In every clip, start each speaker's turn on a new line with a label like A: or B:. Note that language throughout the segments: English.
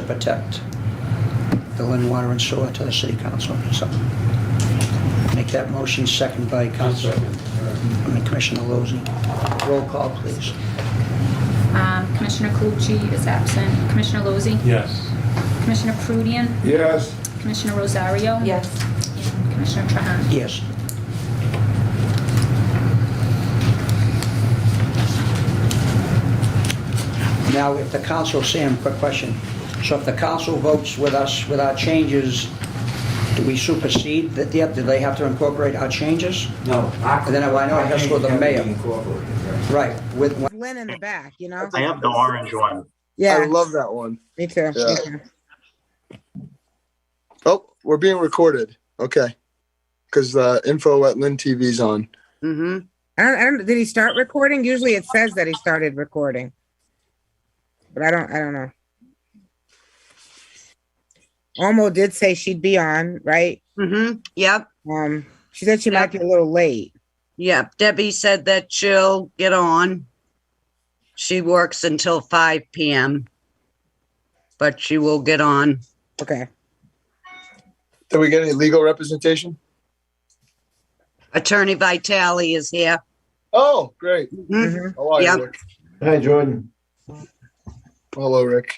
A: protect the Lynn Water and Sewer to the City Council. So make that motion, second by Commissioner Lozey. Roll call, please.
B: Commissioner Calucci is absent. Commissioner Lozey?
C: Yes.
B: Commissioner Prudian?
C: Yes.
B: Commissioner Rosario?
D: Yes.
B: And Commissioner Trahan?
A: Yes. Now, if the council, Sam, quick question. So if the council votes with us with our changes, do we supersede that? Do they have to incorporate our changes?
E: No.
A: And then I know it has to go to the mayor. Right. With
D: Lynn in the back, you know?
F: I have the orange one.
D: Yeah.
G: I love that one.
D: Me too.
G: Yeah.
D: Me too.
G: Oh, we're being recorded. Okay. Because info at Lynn TV's on.
D: Mm-hmm. I don't, did he start recording? Usually it says that he started recording. But I don't know. Almo did say she'd be on, right?
H: Mm-hmm. Yep.
D: She said she might be a little late.
H: Yep. Debbie said that she'll get on. She works until 5 p.m. But she will get on.
D: Okay.
G: Did we get any legal representation?
H: Attorney Vitale is here.
G: Oh, great.
H: Mhm.
G: How are you,
H: Yep.
G: Rick?
C: Hi, Jordan.
G: Hello, Rick.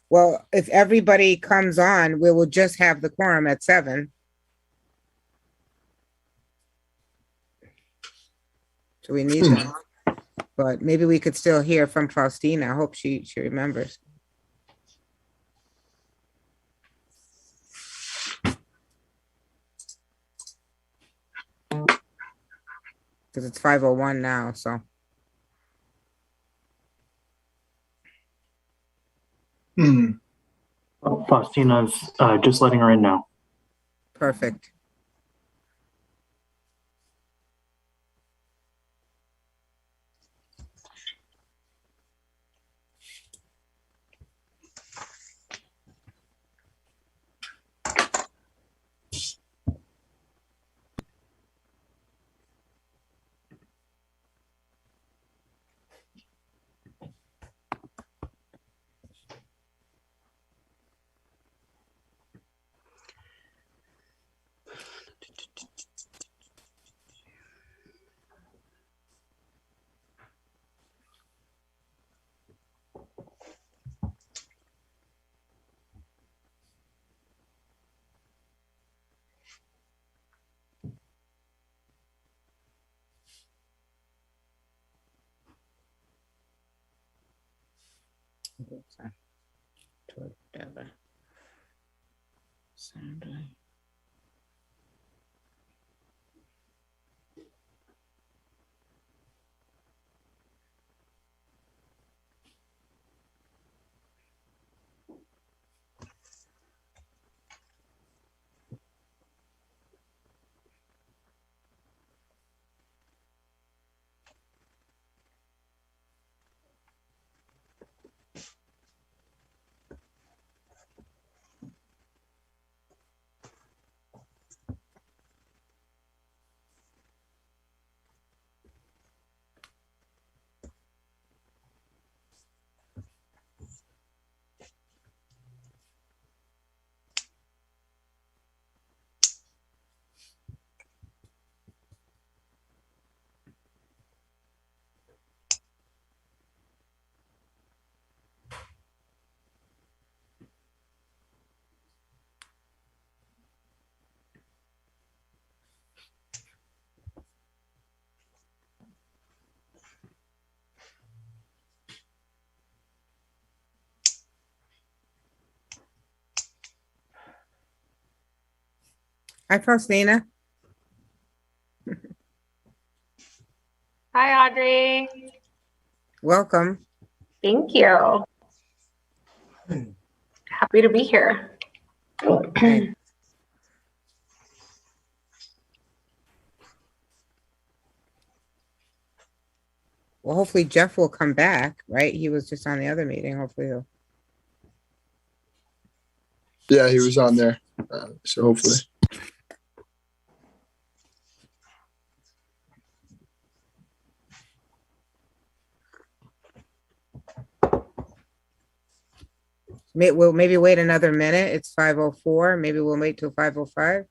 D: Well, if everybody comes on, we will just have the quorum at 7. So we need them. But maybe we could still hear from Faustina. I hope she remembers. Because it's 5:01 now, so.
F: Oh, Faustina's just letting her in now.
D: Perfect. Hi, Faustina.
I: Hi, Audrey.
D: Welcome.
I: Thank you. Happy to be here.
D: Okay. Well, hopefully Jeff will come back, right? He was just on the other meeting. Hopefully he'll.
G: Yeah, he was on there. So hopefully.
D: We'll maybe wait another minute. It's 5:04. Maybe we'll wait till 5:05.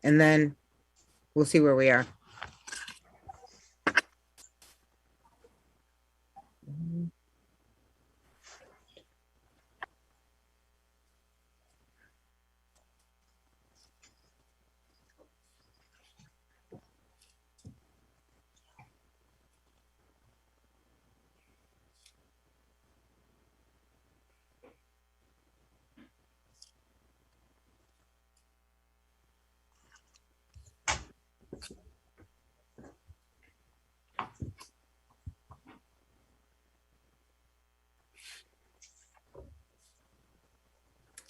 D: And then we'll see where we are.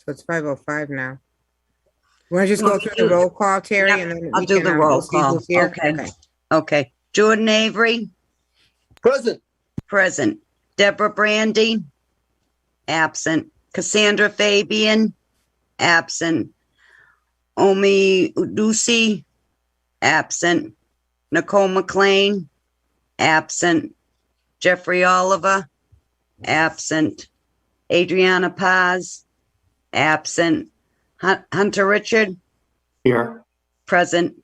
D: So it's 5:05 now. You want to just go through the roll call, Terry?
H: Yep,
D: And then
H: I'll
D: we
H: do
D: can,
H: the
D: we'll
H: roll
D: see
H: call.
D: who's here?
H: Okay. Okay. Jordan Avery,
G: Present.
H: present. Deborah Brandy, absent. Cassandra Fabian, absent. Omi Udusi, absent. Nicole McLean, absent. Jeffrey Oliver, absent. Adriana Paz, absent. Hunter Richard,
F: Here.
H: present.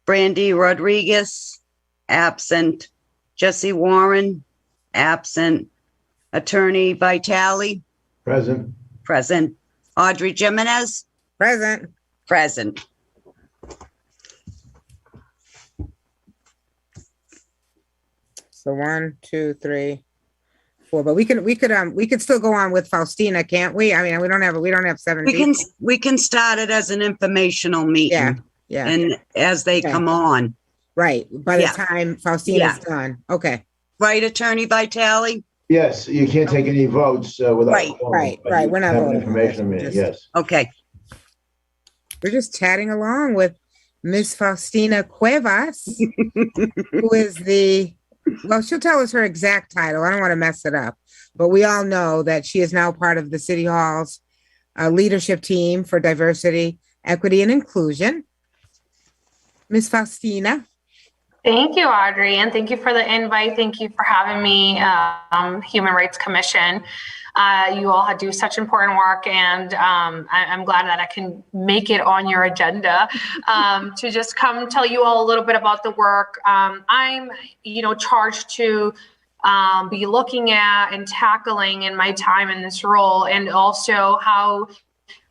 H: Brandy Rodriguez, absent. Jesse Warren, absent. Attorney Vitale,
C: Present.
H: present. Audrey Jimenez,
D: Present.
H: present.
D: So 1, 2, 3, 4. But we could still go on with Faustina, can't we? I mean, we don't have 7 people.
H: We can start it as an informational
D: Yeah,
H: meeting
D: yeah,
H: and as they
D: Okay.
H: come on.
D: right. By the
H: Yeah.
D: time Faustina's done. Okay.
H: Right, Attorney Vitale?
C: Yes, you can't take any votes without.
H: Right,
C: a quorum,
D: right,
C: but
D: right.
C: you
D: We're not
C: have an
D: voting on this.
C: information
D: We're
C: meeting,
D: just-
C: yes.
H: Okay,
D: We're just chatting along with Miss Faustina Cuevas, who is well, she'll tell us her exact title. I don't want to mess it up, but we all know that she is now part of the City Hall's leadership team for diversity, equity, and inclusion. Miss Faustina.
I: Thank you, Audrey, and thank you for the invite. Thank you for having me, Human Rights Commission. You all do such important work, and I'm glad that I can make it on your agenda to just come tell you all a little bit about the work. I'm, charged to be looking at and tackling in my time in this role, and also how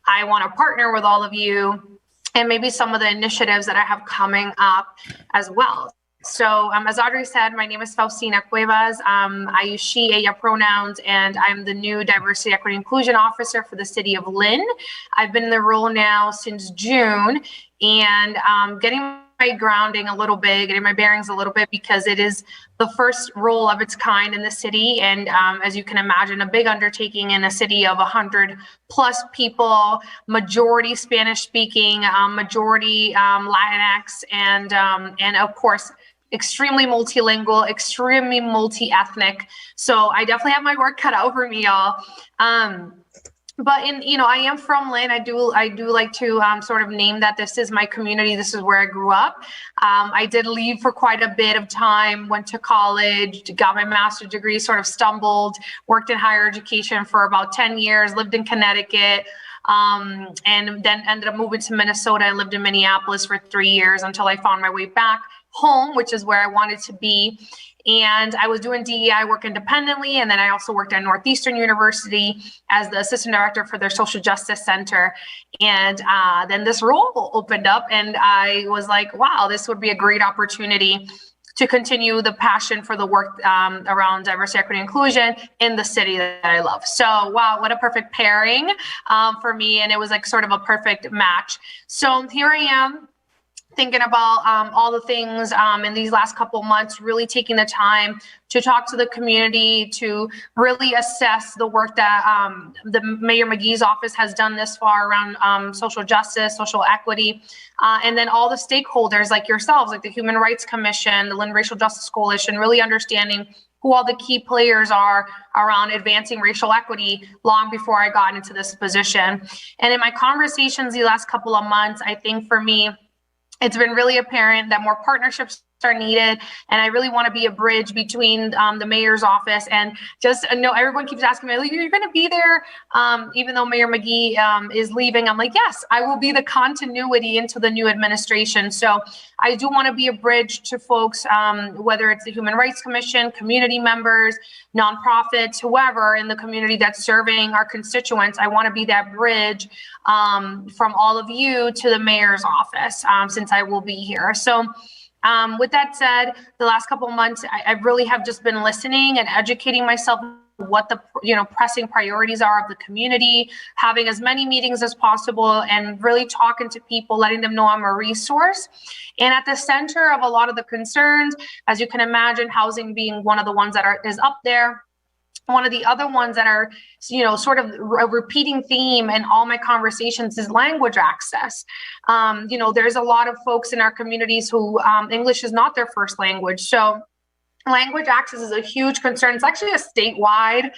I: I want to partner with all of you and maybe some of the initiatives that I have coming up as well. So as Audrey said, my name is Faustina Cuevas. I use she, ella pronouns, and I'm the new Diversity, Equity, Inclusion Officer for the city of Lynn. I've been in the role now since June, and getting my grounding a little bit, getting my bearings a little bit, because it is the first role of its kind in the city. And as you can imagine, a big undertaking in a city of 100+ people, majority Spanish speaking, majority Latinx, and of course, extremely multilingual, extremely multi-ethnic. So I definitely have my work cut out for me, y'all. But I am from Lynn. I do like to sort of name that this is my community. This is where I grew up. I did leave for quite a bit of time, went to college, got my master's degree, sort of stumbled, worked in higher education for about 10 years, lived in Connecticut, and then ended up moving to Minnesota and lived in Minneapolis for 3 years until I found my way back home, which is where I wanted to be. And I was doing DEI work independently. And then I also worked at Northeastern University as the assistant director for their social justice center. And then this role opened up, and I was like, wow, this would be a great opportunity to continue the passion for the work around diversity, equity, and inclusion in the city that I love. So, wow, what a perfect pairing for me. And it was like sort of a perfect match. So here I am, thinking about all the things in these last couple months, really taking the time to talk to the community, to really assess the work that the Mayor McGee's office has done this far around social justice, social equity, and then all the stakeholders like yourselves, like the Human Rights Commission, the Lynn Racial Justice Coalition, really understanding who all the key players are around advancing racial equity long before I got into this position. And in my conversations the last couple of months, I think for me, it's been really apparent that more partnerships are needed, and I really want to be a bridge between the mayor's office and just know everyone keeps asking me, you're going to be there, even though Mayor McGee is leaving. I'm like, yes, I will be the continuity into the new administration. So I do want to be a bridge to folks, whether it's the Human Rights Commission, community members, nonprofits, whoever in the community that's serving our constituents. I want to be that bridge from all of you to the mayor's office, since I will be here. So with that said, the last couple of months, I really have just been listening and educating myself what the pressing priorities are of the community, having as many meetings as possible, and really talking to people, letting them know I'm a resource. And at the center of a lot of the concerns, as you can imagine, housing being one of the ones that is up there. One of the other ones that are, sort of a repeating theme in all my conversations is language access. There's a lot of folks in our communities who English is not their first language. So language access is a huge concern. It's actually a statewide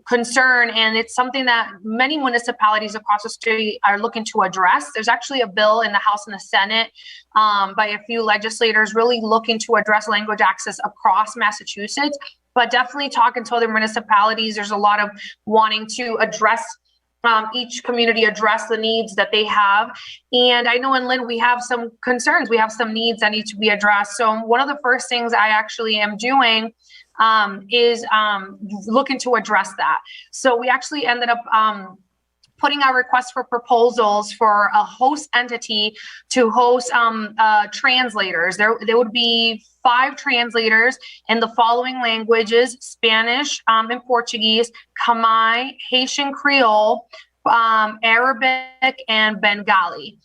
I: concern, and it's something that many municipalities across the state are looking to address. There's actually a bill in the House and the Senate by a few legislators really looking to address language access across Massachusetts. But definitely talking to other municipalities, there's a lot of wanting to address, each community address the needs that they have. And I know in Lynn, we have some concerns. We have some needs that need to be addressed. So one of the first things I actually am doing is looking to address that. So we actually ended up putting our request for proposals for a host entity to host translators. There would be 5 translators in the following languages: Spanish and Portuguese, Khmer, Haitian Creole, Arabic, and Bengali.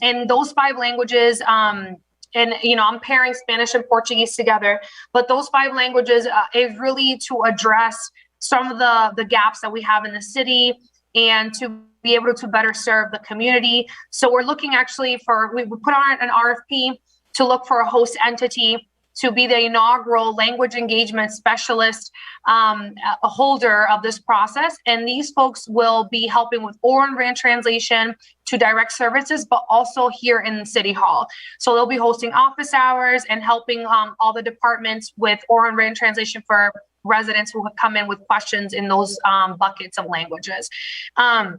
I: In those 5 languages, and I'm pairing Spanish and Portuguese together, but those 5 languages is really to address some of the gaps that we have in the city, and to be able to better serve the community. So we're looking actually we put on an RFP to look for a host entity to be the inaugural language engagement specialist, a holder of this process. And these folks will be helping with oral and written translation to direct services, but also here in City Hall. So they'll be hosting office hours and helping all the departments with oral and written translation for residents who have come in with questions in those buckets of languages. The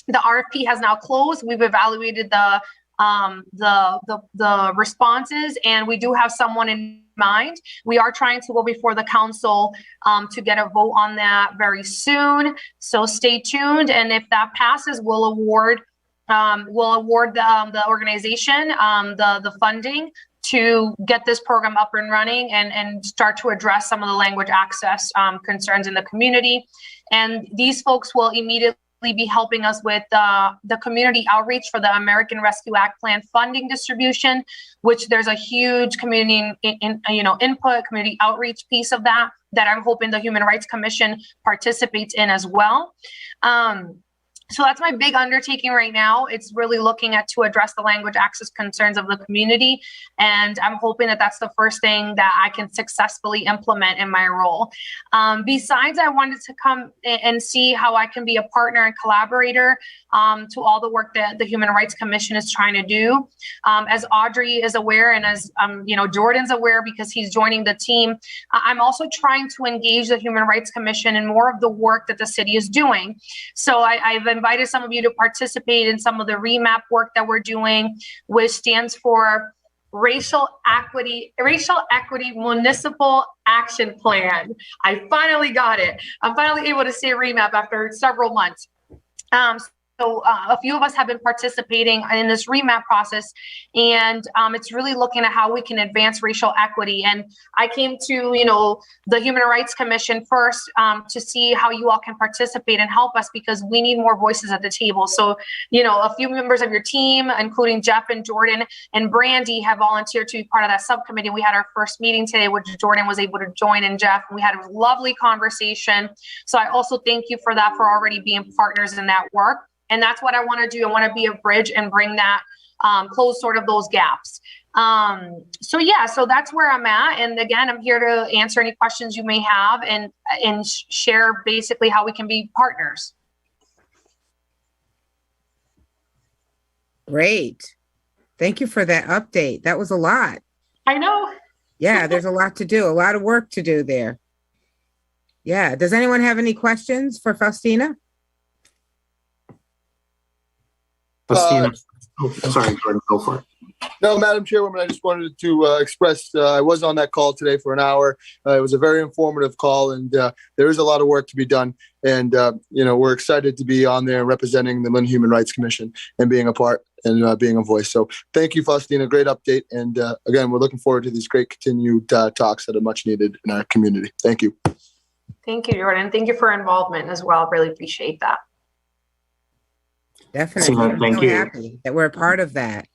I: RFP has now closed. We've evaluated the responses, and we do have someone in mind. We are trying to go before the council to get a vote on that very soon. So stay tuned, and if that passes, we'll award the organization the funding to get this program up and running and start to address some of the language access concerns in the community. And these folks will immediately be helping us with the community outreach for the American Rescue Act Plan funding distribution, which there's a huge community input, community outreach piece of that I'm hoping the Human Rights Commission participates in as well. So that's my big undertaking right now. It's really looking to address the language access concerns of the community. And I'm hoping that that's the first thing that I can successfully implement in my role. Besides, I wanted to come and see how I can be a partner and collaborator to all the work that the Human Rights Commission is trying to do. As Audrey is aware, and as Jordan's aware because he's joining the team, I'm also trying to engage the Human Rights Commission in more of the work that the city is doing. So I've invited some of you to participate in some of the remap work that we're doing, which stands for Racial Equity Municipal Action Plan. I finally got it. I'm finally able to say remap after several months. So a few of us have been participating in this remap process, and it's really looking at how we can advance racial equity. And I came to, the Human Rights Commission first to see how you all can participate and help us, because we need more voices at the table. So, a few members of your team, including Jeff and Jordan and Brandy, have volunteered to be part of that subcommittee. We had our first meeting today, which Jordan was able to join, and Jeff, and we had a lovely conversation. So I also thank you for that, for already being partners in that work. And that's what I want to do. I want to be a bridge and bring that, close sort of those gaps. So that's where I'm at. And again, I'm here to answer any questions you may have and share basically how we can be partners.
D: Great. Thank you for that update. That was a lot.
I: I know.
D: Yeah, there's a lot to do, a lot of work to do there. Yeah. Does anyone have any questions for Faustina?
F: Faustina. Sorry, Jordan, go for it.
G: No, Madam Chairwoman, I just wanted to express I was on that call today for an hour. It was a very informative call, and there is a lot of work to be done. And, we're excited to be on there representing the Lynn Human Rights Commission and being a part and being a voice. So thank you, Faustina. Great update. And again, we're looking forward to these great continued talks that are much needed in our community. Thank you.
I: Thank you, Jordan. Thank you for involvement as well. Really appreciate that.
D: Definitely.
F: Faustina,
D: I'm
F: thank
D: so
F: you.
D: happy that we're a part of that.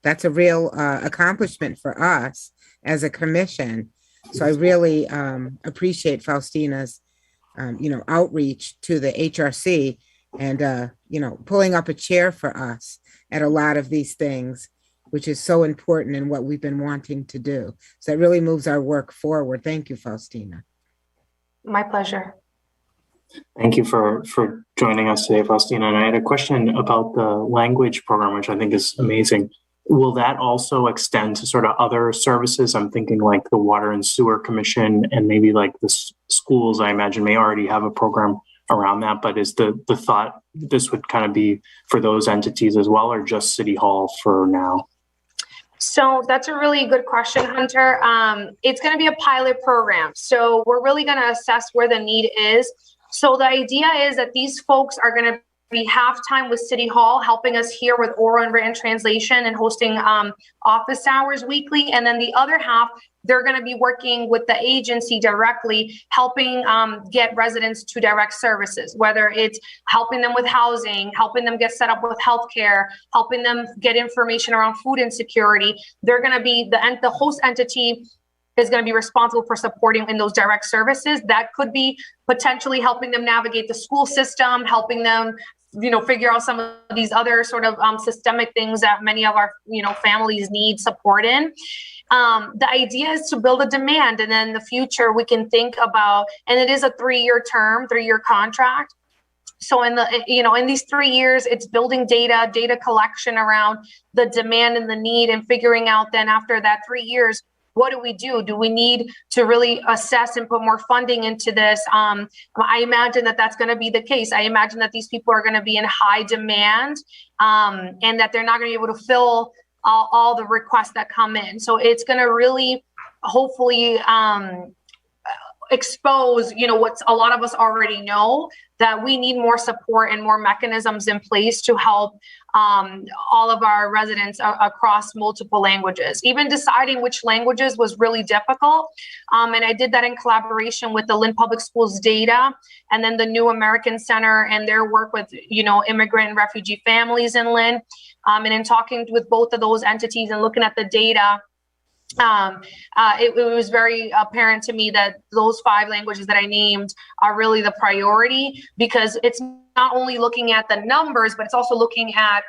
D: That's a real accomplishment for us as a commission. So I really appreciate Faustina's, outreach to the HRC and, pulling up a chair for us at a lot of these things, which is so important in what we've been wanting to do. So it really moves our work forward. Thank you, Faustina.
I: My pleasure.
F: Thank you for joining us today, Faustina. And I had a question about the language program, which I think is amazing. Will that also extend to sort of other services? I'm thinking like the Water and Sewer Commission and maybe like the schools, I imagine, may already have a program around that. But is the thought this would kind of be for those entities as well, or just City Hall for now?
I: So that's a really good question, Hunter. It's going to be a pilot program. So we're really going to assess where the need is. So the idea is that these folks are going to be half-time with City Hall, helping us here with oral and written translation and hosting office hours weekly. And then the other half, they're going to be working with the agency directly, helping get residents to direct services, whether it's helping them with housing, helping them get set up with healthcare, helping them get information around food insecurity. They're going to be the host entity is going to be responsible for supporting in those direct services. That could be potentially helping them navigate the school system, helping them, figure out some of these other sort of systemic things that many of our, families need support in. The idea is to build a demand, and then in the future we can think about, and it is a 3-year contract. So in these 3 years, it's building data collection around the demand and the need, and figuring out then after that 3 years, what do we do? Do we need to really assess and put more funding into this? I imagine that that's going to be the case. I imagine that these people are going to be in high demand, and that they're not going to be able to fill all the requests that come in. So it's going to really, hopefully, expose, what a lot of us already know, that we need more support and more mechanisms in place to help all of our residents across multiple languages. Even deciding which languages was really difficult. And I did that in collaboration with the Lynn Public Schools data, and then the New American Center and their work with, immigrant and refugee families in Lynn. And in talking with both of those entities and looking at the data, it was very apparent to me that those 5 languages that I named are really the priority, because it's not only looking at the numbers, but it's also looking at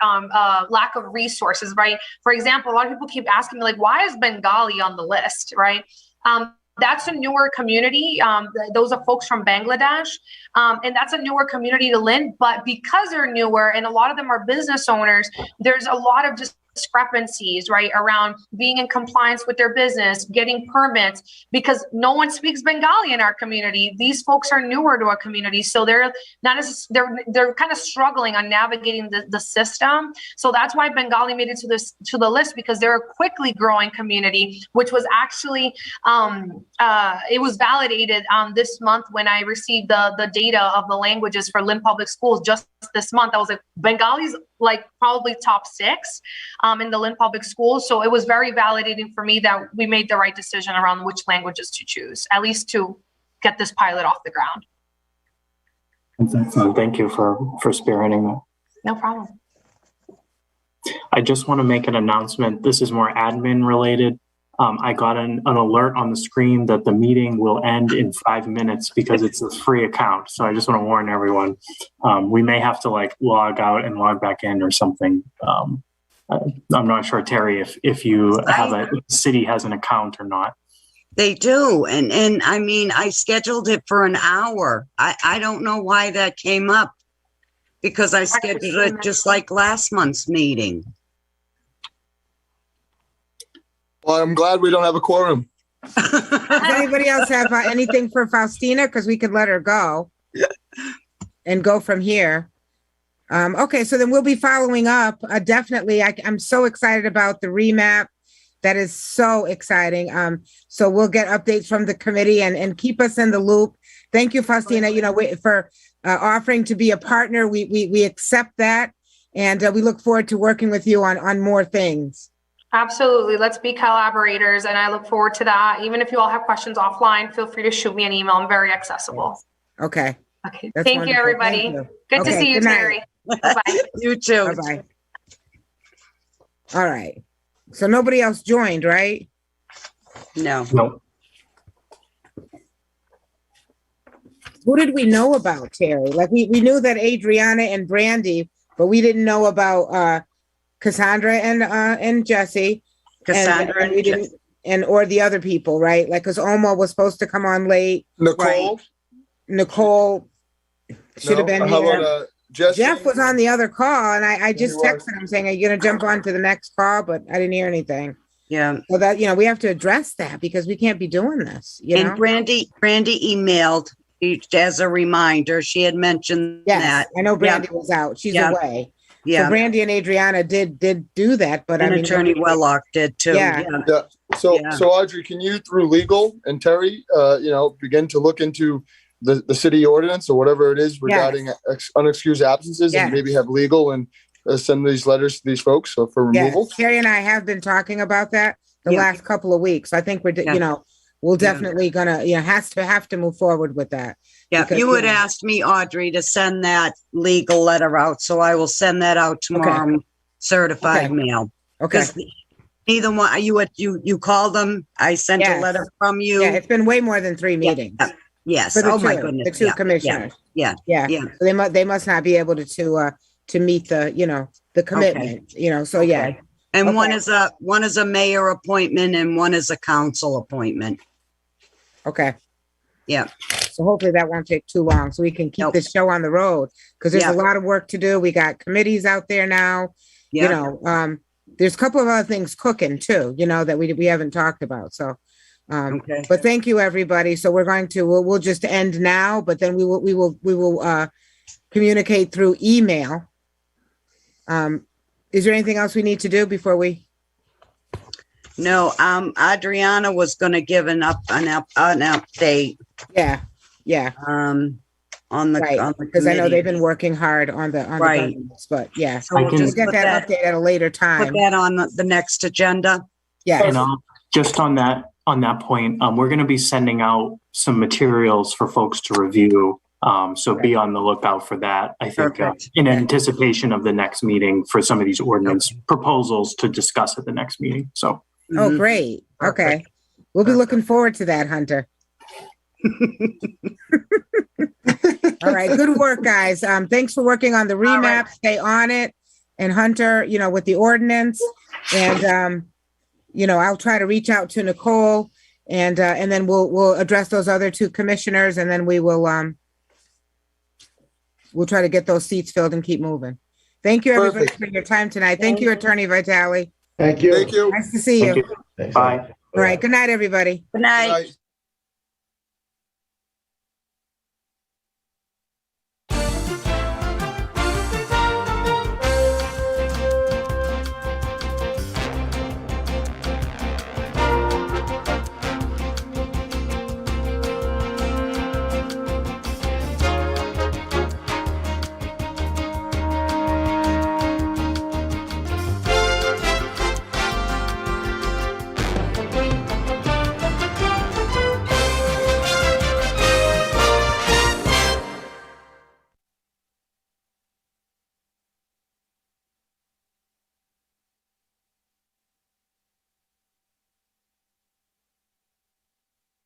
I: lack of resources, right? For example, a lot of people keep asking me, like, why is Bengali on the list, right? That's a newer community. Those are folks from Bangladesh. And that's a newer community to Lynn. But because they're newer and a lot of them are business owners, there's a lot of discrepancies, right, around being in compliance with their business, getting permits, because no one speaks Bengali in our community. These folks are newer to our community, so they're not as they're kind of struggling on navigating the system. So that's why Bengali made it to the list, because they're a quickly growing community, which was actually it was validated this month when I received the data of the languages for Lynn Public Schools just this month. I was like, Bengali's like probably top 6 in the Lynn Public Schools. So it was very validating for me that we made the right decision around which languages to choose, at least to get this pilot off the ground.
F: Thank you for spearheading that.
I: No problem.
F: I just want to make an announcement. This is more admin related. I got an alert on the screen that the meeting will end in 5 minutes because it's a free account. So I just want to warn everyone. We may have to log out and log back in or something. I'm not sure, Terry, if you have city has an account or not.
H: They do. And I mean, I scheduled it for an hour. I don't know why that came up, because I scheduled it just like last month's meeting.
G: Well, I'm glad we don't have a quorum.
D: Does anybody else have anything for Faustina? Because we could let her go and go from here. Okay, so then we'll be following up. Definitely, I'm so excited about the remap. That is so exciting. So we'll get updates from the committee and keep us in the loop. Thank you, Faustina, for offering to be a partner. We accept that. And we look forward to working with you on more things.
I: Absolutely. Let's be collaborators. And I look forward to that. Even if you all have questions offline, feel free to shoot me an email. I'm very accessible.
D: Okay.
I: Okay.
D: That's
I: Thank you,
D: wonderful.
I: everybody.
D: Thank you.
I: Good to
D: Okay,
I: see you,
D: good night.
I: Terry. Bye-bye.
H: You too.
D: Bye-bye. All right. So nobody else joined, right?
H: No.
F: No.
D: Who did we know about, Terry? Like we knew that Adriana and Brandy, but we didn't know about Cassandra and Jesse.
H: Cassandra and
D: we didn't, or the other people, right? Like, because Oma was supposed to come on late.
G: Nicole?
D: Nicole should have
G: No?
D: been
G: How
D: here.
G: about Jesse?
D: Jeff was on the other call, and I just
G: Yeah, he was.
D: texted him saying, "Are you going to jump on to the next call?" But I didn't hear anything.
H: Yeah.
D: So that we have to address that because we can't be doing this.
H: And Brandy emailed as a reminder. She had mentioned
D: Yes,
H: that.
D: I know Brandy was out. She's
H: Yeah.
D: away.
H: Yeah.
D: So Brandy and Adriana did do that, but
H: And
D: I mean,
H: Attorney Wellock did too.
D: Yeah.
G: Yeah. So,
H: Yeah.
G: so Audrey, can you, through legal and Terry, begin to look into the city ordinance or whatever it is regarding unexcused absences,
D: Yes.
G: and maybe have legal and send these letters to these folks for removal?
D: yes, Terry and I have been talking about that the
H: Yeah.
D: last couple of weeks. I think we're,
H: Yeah.
D: we'll definitely gonna, have to move forward with that.
H: Yeah,
D: Because,
H: you had
D: you know-
H: asked me, Audrey, to send that legal letter out, so I will send that out tomorrow, certified
D: Okay.
H: mail.
D: Okay.
H: Because neither one, you called them, I sent a
D: Yes.
H: letter from you.
D: Yeah, it's been way more than 3 meetings.
H: Yes,
D: For the
H: oh my
D: two-
H: goodness.
D: The two
H: Yeah,
D: commissioners.
H: Yeah,
D: Yeah.
H: yeah.
D: So they must not be able to meet the commitment, so yeah.
H: Okay. And one
D: Okay.
H: is a mayor appointment and one is a council appointment.
D: Okay.
H: Yeah.
D: So hopefully that won't take too long so we can keep
H: Nope.
D: this show on the road because there's
H: Yeah.
D: a lot of work to do. We got committees out there now,
H: Yeah.
D: there's a couple of other things cooking too, that we haven't talked about. So,
H: Okay.
D: but thank you everybody. So we'll just end now, but then we will communicate through email. Is there anything else we need to do before we?
H: No, Adriana was gonna give an update,
D: Yeah.
H: on the,
D: Right.
H: on the
D: Because I know they've
H: committee.
D: been working hard on the
H: Right.
D: governance, but yeah.
H: So we'll
F: I can-
D: We'll
H: just
D: get
H: put
D: that update at a later time.
H: Put that on the next agenda.
D: Yeah.
F: And just on that point, we're going to be sending out some materials for folks to review. So be on the lookout for that. I think
H: Perfect.
F: in anticipation of the next meeting for some of these ordinance proposals to discuss at the next meeting. So
D: Oh,
H: Mhm.
D: great. Okay.
H: Perfect.
D: We'll be looking forward to that, Hunter. All right. Good work, guys. Thanks for working on the remap. Stay on it. And Hunter, with the ordinance. And, I'll try to reach out to Nicole and then we'll address those other 2 commissioners and then we'll try to get those seats filled and keep moving. Thank you, everybody,
G: Perfect.
D: for your time tonight. Thank you, Attorney Vitale.
C: Thank you.
G: Thank you.
D: Nice to see
F: thank
D: you.
F: you.
C: Thanks.
F: Bye.
D: All right. Good night, everybody.
H: Good night.
G: Good night.